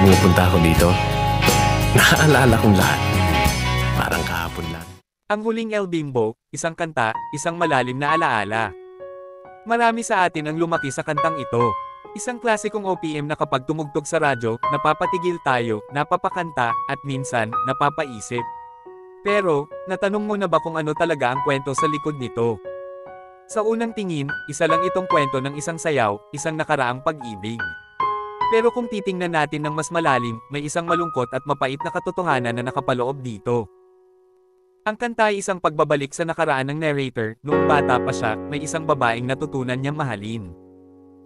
pumupunta ako dito, naaalala kong lahat. Parang kahapon lang. Ang Huling El Bimbo, isang kanta, isang malalim na alaala. Marami sa atin ang lumaki sa kantang ito. Isang klasikong OPM na kapag tumugtog sa radyo, napapatigil tayo, napapakanta, at minsan, napapaisip. Pero, natanong mo na ba kung ano talaga ang kwento sa likod nito? Sa unang tingin, isa lang itong kwento ng isang sayaw, isang nakaraang pag-ibig. Pero kung titingnan natin ng mas malalim, may isang malungkot at mapait na katotohanan na nakapaloob dito. Ang kanta ay isang pagbabalik sa nakaraan ng narrator. Noong bata pa siya, may isang babaeng natutunan niyang mahalin.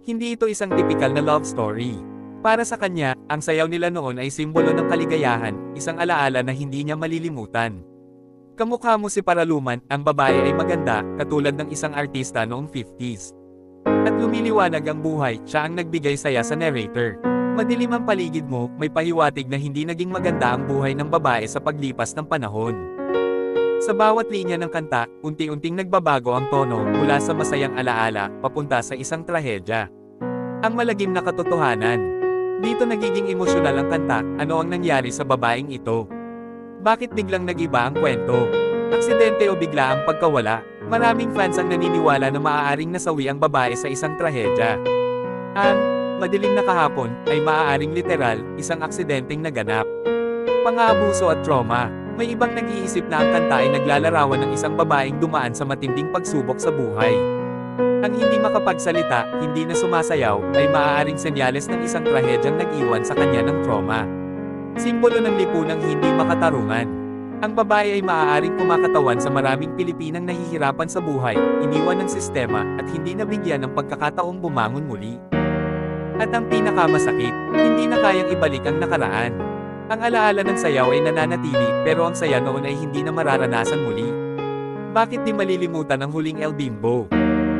Hindi ito isang typical na love story. Para sa kanya, ang sayaw nila noon ay simbolo ng kaligayahan, isang alaala na hindi niya malilimutan. Kamukha mo si Paraluman, ang babae ay maganda, katulad ng isang artista noong 50s. At lumiliwanag ang buhay, siya ang nagbigay saya sa narrator. Madilim ang paligid mo, may pahiwatig na hindi naging maganda ang buhay ng babae sa paglipas ng panahon. Sa bawat linya ng kanta, unti-unting nagbabago ang tono, mula sa masayang alaala, papunta sa isang trahedya. Ang malagim na katotohanan. Dito nagiging emosyonal ang kanta, ano ang nangyari sa babaeng ito? Bakit biglang nag-iba ang kwento? Aksidente o bigla ang pagkawala? Maraming fans ang naniniwala na maaaring nasawi ang babae sa isang trahedya. Ang madilim na kahapon ay maaaring literal, isang aksidenteng naganap. Pang-aabuso at trauma. May ibang nag-iisip na ang kanta ay naglalarawan ng isang babaeng dumaan sa matinding pagsubok sa buhay. Ang hindi makapagsalita, hindi na sumasayaw, ay maaaring senyales ng isang trahedyang nag-iwan sa kanya ng trauma. Simbolo ng lipunang hindi makatarungan. Ang babae ay maaaring kumakatawan sa maraming Pilipinang nahihirapan sa buhay, iniwan ng sistema, at hindi nabigyan ng pagkakataong bumangon muli. At ang pinakamasakit, hindi na kayang ibalik ang nakaraan. Ang alaala ng sayaw ay nananatili, pero ang saya noon ay hindi na mararanasan muli. Bakit di malilimutan ang Huling El Bimbo?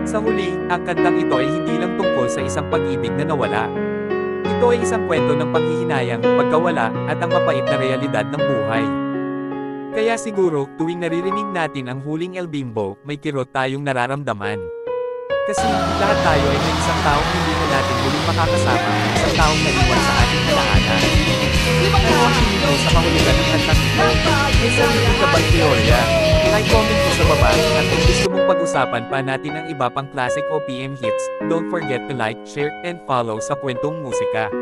Sa huli, ang kantang ito ay hindi lang tungkol sa isang pag-ibig na nawala. Ito ay isang kwento ng panghihinayang, pagkawala, at ang mapait na realidad ng buhay. Kaya siguro, tuwing naririnig natin ang Huling El Bimbo, may kirot tayong nararamdaman. Kasi, lahat tayo ay may isang taong hindi na natin muling makakasama, isang taong naiwan sa ating alaala. Ano ang tingin mo sa kahulugan ng kantang ito? May sarili ka bang teorya? I-comment mo sa baba, at kung gusto mong pag-usapan pa natin ang iba pang classic OPM hits, don't forget to like, share, and follow sa Kwentong Musika.